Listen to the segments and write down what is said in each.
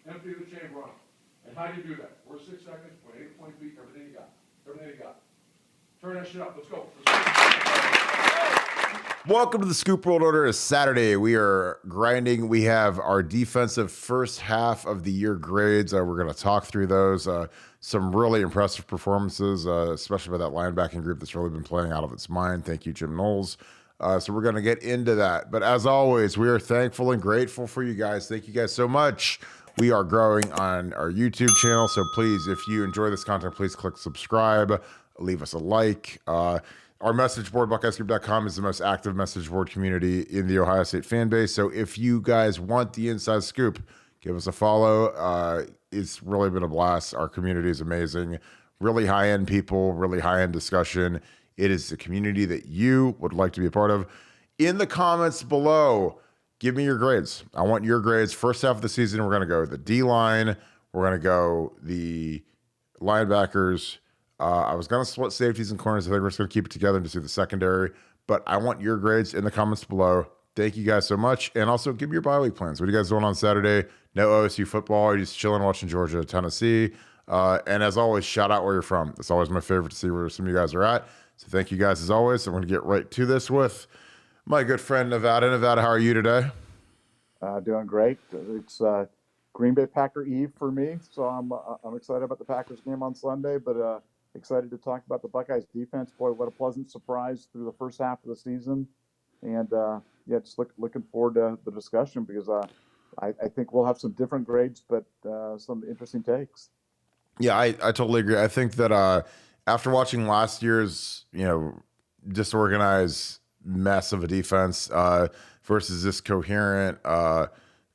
Empty the chamber on them. And how do you do that? First 6 seconds, point A to point B, everything you got. Everything you got. Turn that shit up. Let's go. Welcome to the Scoop World Order. It's Saturday. We are grinding. We have our defensive first half of the year grades. We're going to talk through those. Some really impressive performances, especially by that linebacking group that's really been playing out of its mind. Thank you, Jim Knowles. So we're going to get into that. But as always, we are thankful and grateful for you guys. Thank you guys so much. We are growing on our YouTube channel. So please, if you enjoy this content, please click subscribe, leave us a like. Our message board, BuckeyesGroup.com, is the most active message board community in the Ohio State fan base. So if you guys want the inside scoop, give us a follow. It's really been a blast. Our community is amazing. Really high-end people, really high-end discussion. It is the community that you would like to be a part of. In the comments below, give me your grades. I want your grades. First half of the season, we're going to go the D-line. We're going to go the linebackers. I was going to split safeties and corners. I think we're just going to keep it together and just do the secondary. But I want your grades in the comments below. Thank you guys so much. And also, give me your bye week plans. What are you guys doing on Saturday? No OSU football. Are you just chilling watching Georgia, Tennessee? And as always, shout out where you're from. It's always my favorite to see where some of you guys are at. So thank you guys as always. I'm going to get right to this with my good friend Nevada. Nevada, how are you today? Doing great. It's Green Bay Packer Eve for me, so I'm excited about the Packers game on Sunday, but excited to talk about the Buckeyes defense. Boy, what a pleasant surprise through the first half of the season, and yeah, just looking forward to the discussion because I think we'll have some different grades, but some interesting takes. Yeah, I totally agree. I think that after watching last year's, disorganized mess of a defense versus this coherent,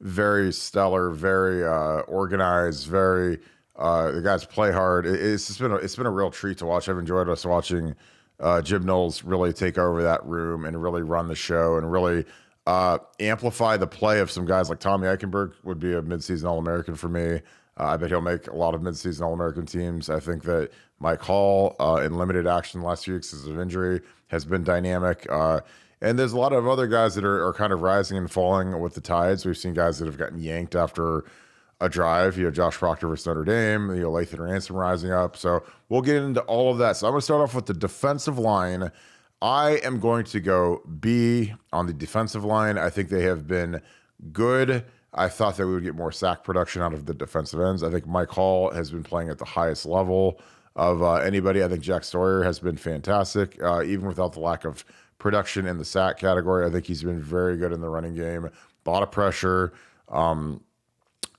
very stellar, very organized, very the guys play hard. It's been a real treat to watch. I've enjoyed us watching Jim Knowles really take over that room and really run the show and really amplify the play of some guys like Tommy Eichenberg would be a midseason All-American for me. I bet he'll make a lot of midseason All-American teams. I think that Mike Hall, in limited action the last few weeks because of injury, has been dynamic. And there's a lot of other guys that are kind of rising and falling with the tides. We've seen guys that have gotten yanked after a drive. Josh Proctor versus Notre Dame. Lathan Ransom rising up. So we'll get into all of that. So I'm going to start off with the defensive line. I am going to go B on the defensive line. I think they have been good. I thought that we would get more sack production out of the defensive ends. I think Mike Hall has been playing at the highest level of anybody. I think Jack Sawyer has been fantastic, even without the lack of production in the sack category. I think he's been very good in the running game. A lot of pressure. And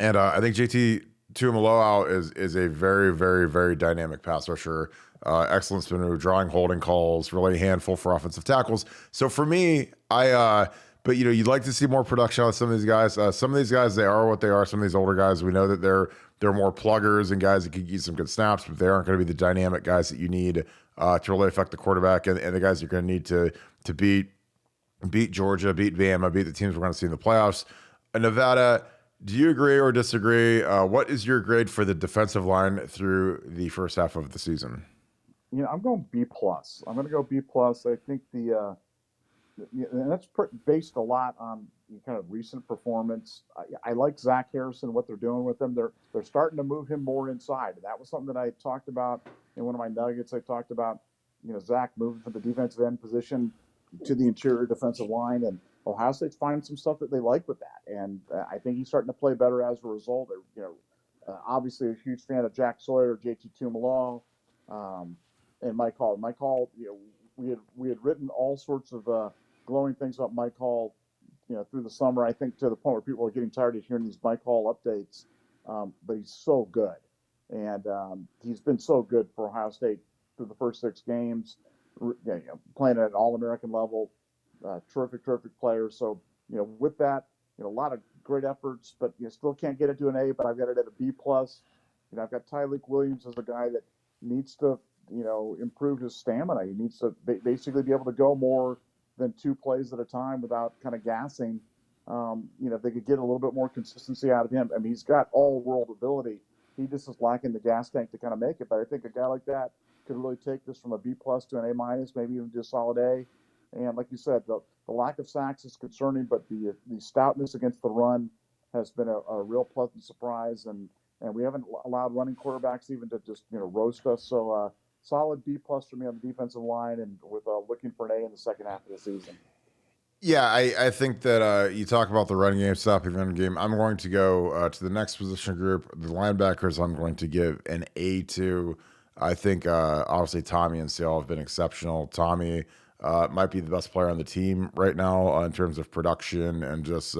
I think JT Tuimoloau is a very, very, very dynamic pass rusher. Excellent spin move, drawing holding calls, really a handful for offensive tackles. So for me, but you'd like to see more production out of some of these guys. Some of these guys, they are what they are. Some of these older guys, we know that they're more pluggers and guys that can get some good snaps, but they aren't going to be the dynamic guys that you need to really affect the quarterback and the guys you're going to need to beat Georgia, beat Bama, beat the teams we're going to see in the playoffs. Nevada, do you agree or disagree? What is your grade for the defensive line through the first half of the season? I'm going B+. I'm going to go B+. I think and that's based a lot on kind of recent performance. I like Zach Harrison, what they're doing with him. They're starting to move him more inside. That was something that I talked about in one of my nuggets. I talked about, Zach moving from the defensive end position to the interior defensive line, and Ohio State's finding some stuff that they like with that. And I think he's starting to play better as a result. Obviously a huge fan of Jack Sawyer, JT Tuimoloau, and Mike Hall. Mike Hall, we had written all sorts of glowing things about Mike Hall, through the summer. I think to the point where people are getting tired of hearing these Mike Hall updates. But he's so good, and he's been so good for Ohio State through the first 6 games, playing at an All-American level. Terrific player. So with that, a lot of great efforts, but still can't get it to an A. But I've got it at a B+. I've got Tyleik Williams as a guy that needs to improve his stamina. He needs to basically be able to go more than 2 plays at a time without kind of gassing. If they could get a little bit more consistency out of him. I mean, he's got all-world ability. He just is lacking the gas tank to kind of make it. But I think a guy like that could really take this from a B+ to an A-, maybe even to a solid A. And like you said, the lack of sacks is concerning, but the stoutness against the run has been a real pleasant surprise, and we haven't allowed running quarterbacks even to just roast us. So solid B plus for me on the defensive line, and with looking for an A in the second half of the season. Yeah, I think that you talk about the running game, stopping the running game. I'm going to go to the next position group, the linebackers. I'm going to give an A to. I think obviously Tommy and Seal have been exceptional. Tommy might be the best player on the team right now in terms of production and just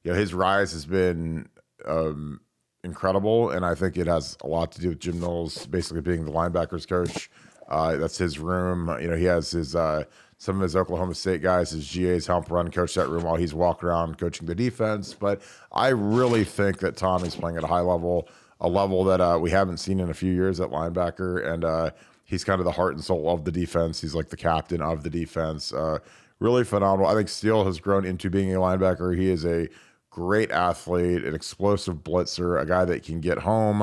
his rise has been incredible, and I think it has a lot to do with Jim Knowles basically being the linebackers coach. That's his room. He has his some of his Oklahoma State guys, his GAs help run coach that room while he's walking around coaching the defense. But I really think that Tommy's playing at a high level, a level that we haven't seen in a few years at linebacker, and he's kind of the heart and soul of the defense. He's like the captain of the defense. Really phenomenal. I think Steele has grown into being a linebacker. He is a great athlete, an explosive blitzer, a guy that can get home,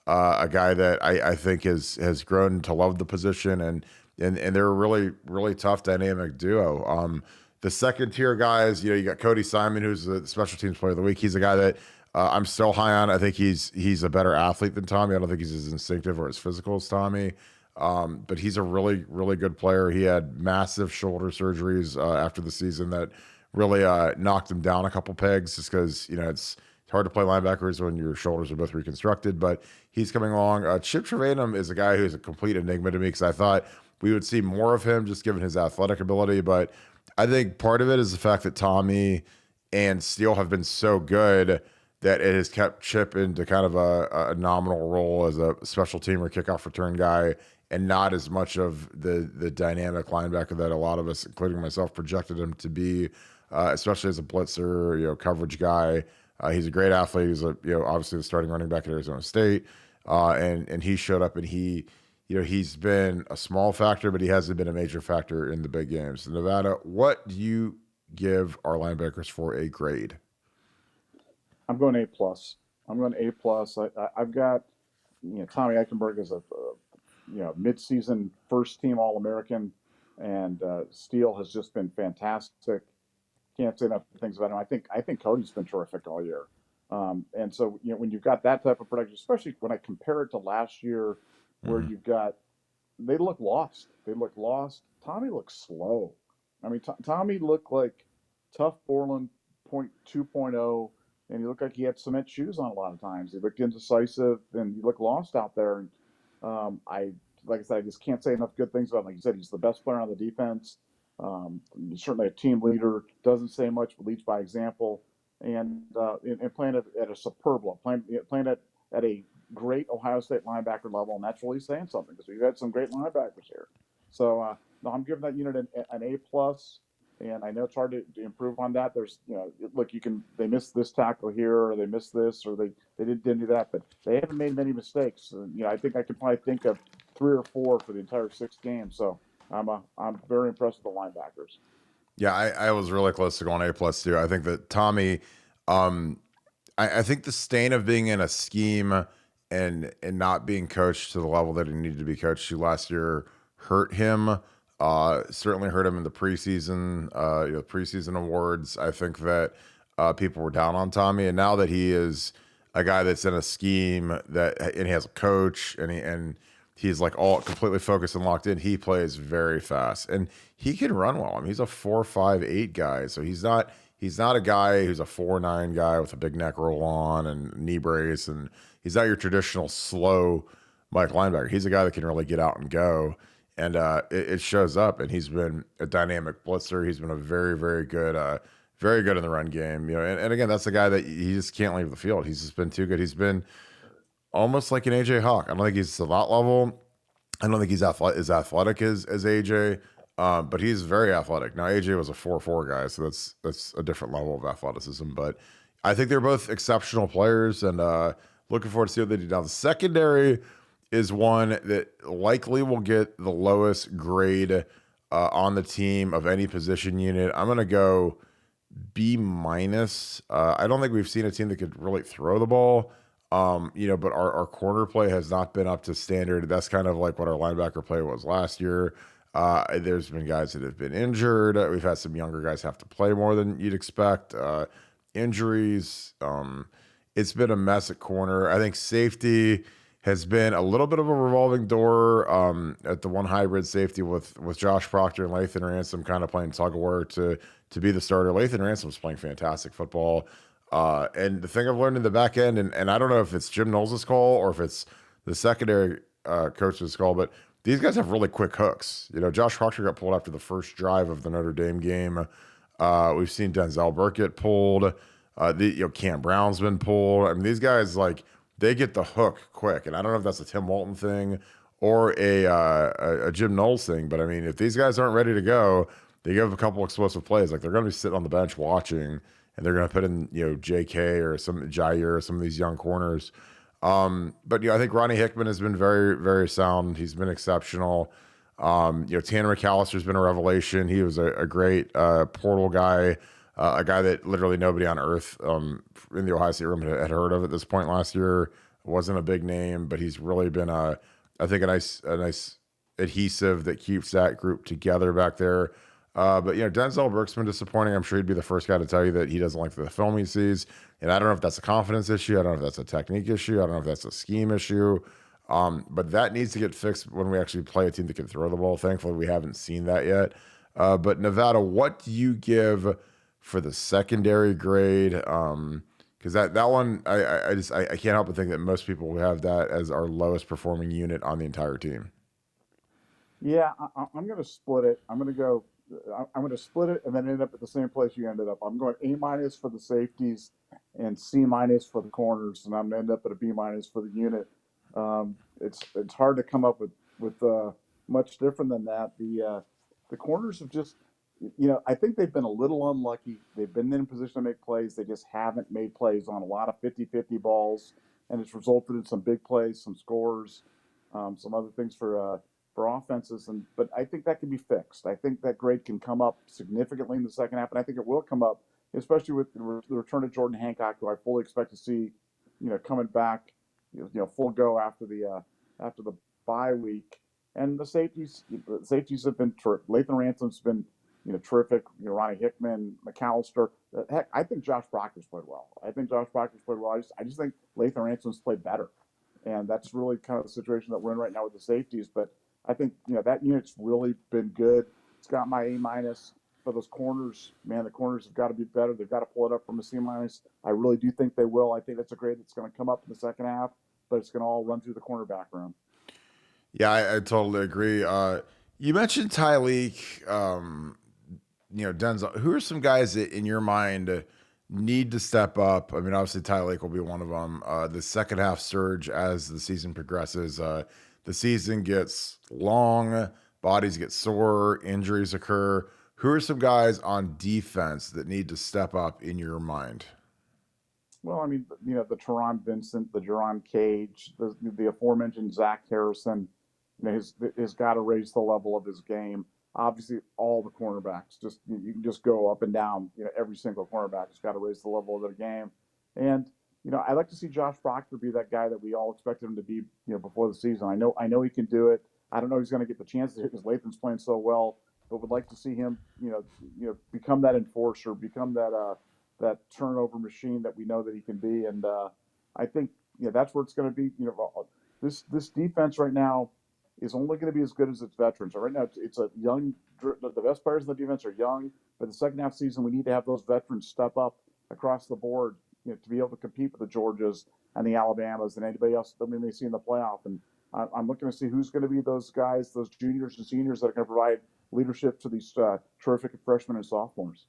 a guy that I think has grown to love the position, and they're a really, really tough dynamic duo. The second tier guys, you got Cody Simon, who's the special teams player of the week. He's a guy that I'm still high on. I think he's a better athlete than Tommy. I don't think he's as instinctive or as physical as Tommy. But he's a really, really good player. He had massive shoulder surgeries after the season that really knocked him down a couple pegs, just because it's hard to play linebackers when your shoulders are both reconstructed. But he's coming along. Chip Trevanum is a guy who's a complete enigma to me, because I thought we would see more of him just given his athletic ability. But I think part of it is the fact that Tommy and Steele have been so good that it has kept Chip into kind of a nominal role as a special team or kickoff return guy, and not as much of the dynamic linebacker that a lot of us, including myself, projected him to be, especially as a blitzer, coverage guy. He's a great athlete. He's obviously the starting running back at Arizona State, and he showed up, and he's been a small factor, but he hasn't been a major factor in the big games. So Nevada, what do you give our linebackers for a grade? I'm going A plus. I'm going A plus. I've got Tommy Eichenberg as a mid-season first team All-American, and Steele has just been fantastic. Can't say enough things about him. I think Cody's been terrific all year. And so when you've got that type of production, especially when I compare it to last year, where you've got they look lost. Tommy looks slow. I mean, Tommy looked like tough Borland 2.0, and he looked like he had cement shoes on a lot of times. He looked indecisive, and he looked lost out there. And like I said, I just can't say enough good things about him. Like you said, he's the best player on the defense. He's certainly a team leader. Doesn't say much, but leads by example. And playing at a superb level, playing at a great Ohio State linebacker level, and that's really saying something, because we've had some great linebackers here. So no, I'm giving that unit an A plus. And I know it's hard to improve on that. There's, look, they missed this tackle here, or they missed this, or they didn't do that, but they haven't made many mistakes. I think I can probably think of 3 or 4 for the entire 6 games. So I'm very impressed with the linebackers. Yeah, I was really close to going A plus too. I think that Tommy, I think the stain of being in a scheme and not being coached to the level that he needed to be coached to last year hurt him. Certainly hurt him in the preseason, preseason awards. I think that people were down on Tommy, and now that he is a guy that's in a scheme and he has a coach, and he's like all completely focused and locked in, he plays very fast, and he can run well. I mean, he's a 4.58 guy, so he's not a guy who's a 4.9 guy with a big neck roll on and knee brace, and he's not your traditional slow Mike linebacker. He's a guy that can really get out and go. And it shows up, and he's been a dynamic blitzer. He's been a very, very good in the run game. And again, that's the guy that he just can't leave the field. He's just been too good. He's been almost like an AJ Hawk. I don't think he's to that level. I don't think he's as athletic as AJ, but he's very athletic. Now AJ was a 4.4 guy, so that's a different level of athleticism. But I think they're both exceptional players, and looking forward to see what they do. Now the secondary is one that likely will get the lowest grade on the team of any position unit. I'm going to go B minus. I don't think we've seen a team that could really throw the ball, but our corner play has not been up to standard. That's kind of like what our linebacker play was last year. There's been guys that have been injured. We've had some younger guys have to play more than you'd expect. injuries. It's been a mess at corner. I think safety has been a little bit of a revolving door at the one hybrid safety with Josh Proctor and Lathan Ransom kind of playing tug of war to be the starter. Lathan Ransom's playing fantastic football. And the thing I've learned in the back end, and I don't know if it's Jim Knowles' call or if it's the secondary coach's call, but these guys have really quick hooks. Josh Proctor got pulled after the first drive of the Notre Dame game. We've seen Denzel Burke get pulled. Cam Brown's been pulled. I mean, these guys, they get the hook quick. And I don't know if that's a Tim Walton thing or a Jim Knowles thing, but I mean, if these guys aren't ready to go, they give a couple explosive plays. They're going to be sitting on the bench watching, and they're going to put in, JK or some Jair or some of these young corners. But I think Ronnie Hickman has been very, very sound. He's been exceptional. Tanner McAllister's been a revelation. He was a great portal guy, a guy that literally nobody on earth in the Ohio State room had heard of at this point last year. Wasn't a big name, but he's really been I think a nice adhesive that keeps that group together back there. But Denzel Burke's been disappointing. I'm sure he'd be the first guy to tell you that he doesn't like the film he sees. And I don't know if that's a confidence issue. I don't know if that's a technique issue. I don't know if that's a scheme issue. But that needs to get fixed when we actually play a team that can throw the ball. Thankfully, we haven't seen that yet. But Nevada, what do you give for the secondary grade? Because that one, I can't help but think that most people have that as our lowest performing unit on the entire team. Yeah, I'm going to split it. I'm going to split it and then end up at the same place you ended up. I'm going A- for the safeties and C- for the corners, and I'm going to end up at a B- for the unit. It's hard to come up with much different than that. The corners have just, I think they've been a little unlucky. They've been in position to make plays. They just haven't made plays on a lot of 50-50 balls, and it's resulted in some big plays, some scores, some other things for offenses. But I think that can be fixed. I think that grade can come up significantly in the second half, and I think it will come up, especially with the return of Jordan Hancock, who I fully expect to see, coming back, full go after the bye week. And the safeties have been terrific. Lathan Ransom's been terrific. Ronnie Hickman, McAllister. Heck, I think Josh Proctor's played well. I just think Lathan Ransom's played better, and that's really kind of the situation that we're in right now with the safeties. But I think that unit's really been good. It's got my A- for those corners. Man, the corners have got to be better. They've got to pull it up from a C-. I really do think they will. I think that's a grade that's going to come up in the second half, but it's going to all run through the cornerback room. Yeah, I totally agree. You mentioned Tyleek, Denzel. Who are some guys that, in your mind, need to step up? I mean, obviously Tyleek will be one of them. The second half surge as the season progresses. The season gets long, bodies get sore, injuries occur. Who are some guys on defense that need to step up in your mind? Well, I mean, the Teron Vincent, the Jerron Cage, the aforementioned Zach Harrison, has got to raise the level of his game. Obviously, all the cornerbacks, you can just go up and down. Every single cornerback has got to raise the level of their game. And I'd like to see Josh Proctor be that guy that we all expected him to be, before the season. I know he can do it. I don't know if he's going to get the chance to because Lathan's playing so well, but would like to see him, become that enforcer, become that turnover machine that we know that he can be. And I think that's where it's going to be. This defense right now is only going to be as good as its veterans. So right now, it's a young. The best players in the defense are young, but the second half season we need to have those veterans step up across the board, to be able to compete with the Georgias and the Alabamas and anybody else that we may see in the playoff. And I'm looking to see who's going to be those guys, those juniors and seniors that are going to provide leadership to these terrific freshmen and sophomores.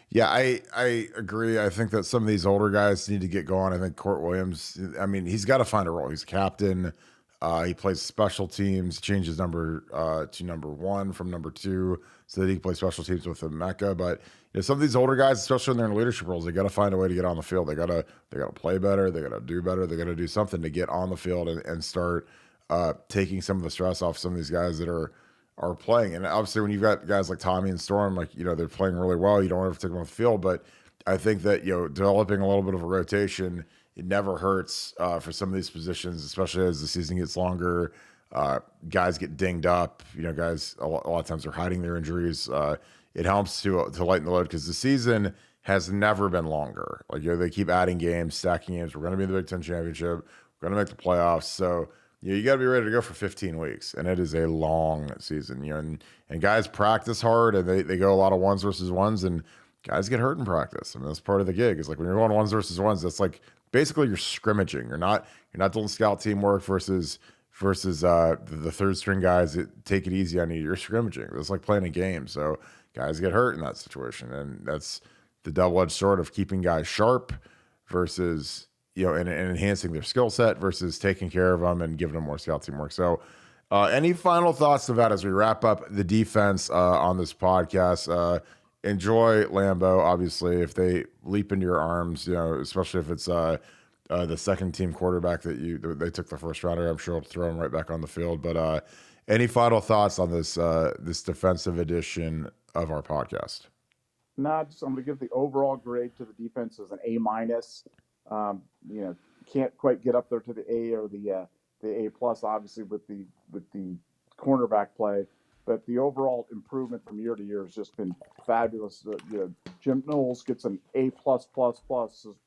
Yeah, I agree. I think that some of these older guys need to get going. I think Court Williams, I mean, he's got to find a role. He's a captain. He plays special teams, changes number to number 1 from number 2 so that he can play special teams with Mecca. But some of these older guys, especially when they're in leadership roles, they got to find a way to get on the field. They got to play better. They got to do better. They got to do something to get on the field and start taking some of the stress off some of these guys that are playing. And obviously when you've got guys like Tommy and Storm, they're playing really well, you don't ever take them off the field. But I think that, developing a little bit of a rotation, it never hurts for some of these positions, especially as the season gets longer. Guys get dinged up, guys a lot of times are hiding their injuries. It helps to lighten the load because the season has never been longer. Like, they keep adding games, stacking games. We're going to be in the Big Ten championship. We're going to make the playoffs. So, you got to be ready to go for 15 weeks, and it is a long season. And guys practice hard, and they go a lot of ones versus ones, and guys get hurt in practice. I mean, that's part of the gig. It's like when you're going ones versus ones, that's like basically you're scrimmaging. You're not doing scout teamwork versus the third string guys that take it easy on you. You're scrimmaging. It's like playing a game. So guys get hurt in that situation, and that's the double-edged sword of keeping guys sharp versus and enhancing their skill set versus taking care of them and giving them more scout teamwork. So any final thoughts, Nevada, as we wrap up the defense on this podcast? Enjoy Lambeau, obviously, if they leap into your arms, especially if it's the second team quarterback that they took the first rounder. I'm sure I'll throw him right back on the field. But any final thoughts on this defensive edition of our podcast? I'm going to give the overall grade to the defense as an A-. Can't quite get up there to the A or the A+, obviously, with the cornerback play. But the overall improvement from year to year has just been fabulous. Jim Knowles gets an A+++,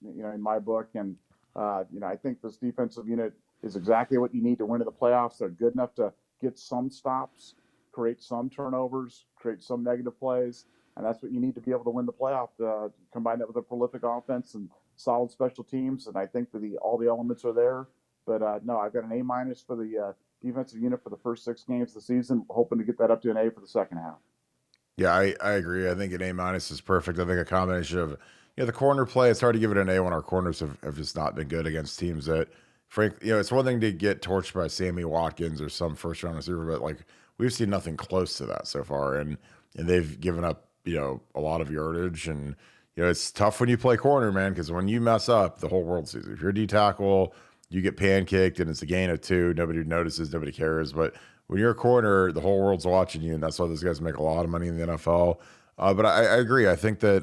in my book. And, I think this defensive unit is exactly what you need to win in the playoffs. They're good enough to get some stops, create some turnovers, create some negative plays. And that's what you need to be able to win the playoff. Combine that with a prolific offense and solid special teams. And I think that all the elements are there. But, no, I've got an A- for the defensive unit for the first 6 games of the season, hoping to get that up to an A for the second half. Yeah, I agree. I think an A- is perfect. I think a combination of the corner play. It's hard to give it an A when our corners have just not been good against teams that, frankly, it's one thing to get torched by Sammy Watkins or some first round receiver, but like we've seen nothing close to that so far, and they've given up a lot of yardage, and it's tough when you play corner, man, because when you mess up, the whole world sees it. If you're a D tackle, you get pancaked and it's a gain of 2. Nobody notices, nobody cares. But when you're a corner, the whole world's watching you, and that's why those guys make a lot of money in the NFL. But I agree. I think that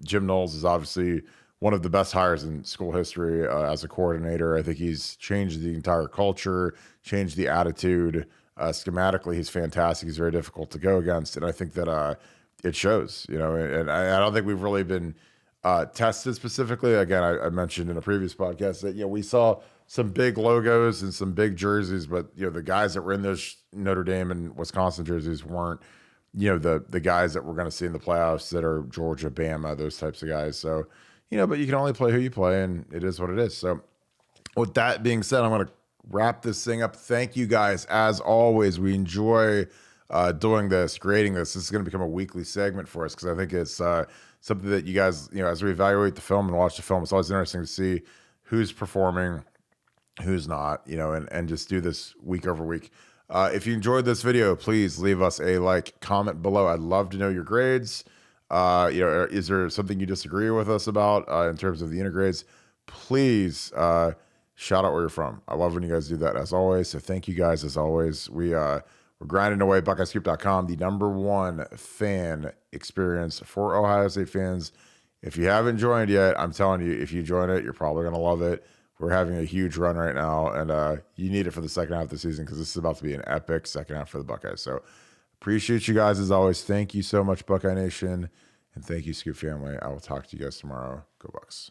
Jim Knowles is obviously one of the best hires in school history as a coordinator. I think he's changed the entire culture, changed the attitude. Schematically, he's fantastic. He's very difficult to go against, and I think that it shows. And I don't think we've really been tested specifically. Again, I mentioned in a previous podcast that we saw some big logos and some big jerseys, but the guys that were in those Notre Dame and Wisconsin jerseys weren't the guys that we're going to see in the playoffs that are Georgia, Bama, those types of guys. So but you can only play who you play, and it is what it is. So with that being said, I'm going to wrap this thing up. Thank you guys as always. We enjoy doing this, creating this. This is going to become a weekly segment for us because I think it's something that you guys, as we evaluate the film and watch the film, it's always interesting to see who's performing, who's not, and just do this week over week. If you enjoyed this video, please leave us a comment below. I'd love to know your grades. Is there something you disagree with us about in terms of the intergrades? Please shout out where you're from. I love when you guys do that, as always. So thank you guys, as always. We're grinding away. BuckeyeScoop.com, the #1 fan experience for Ohio State fans. If you haven't joined yet, I'm telling you, if you join it, you're probably going to love it. We're having a huge run right now, and you need it for the second half of the season because this is about to be an epic second half for the Buckeyes. So appreciate you guys as always. Thank you so much, Buckeye Nation, and thank you, Scoop family. I will talk to you guys tomorrow. Go Bucks.